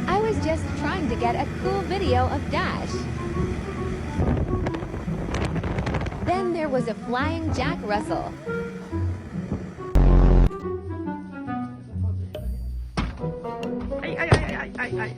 I was just trying to get a cool video of Dash. Then there was a flying Jack Russell. Ay, ay, ay, ay, ay, ay.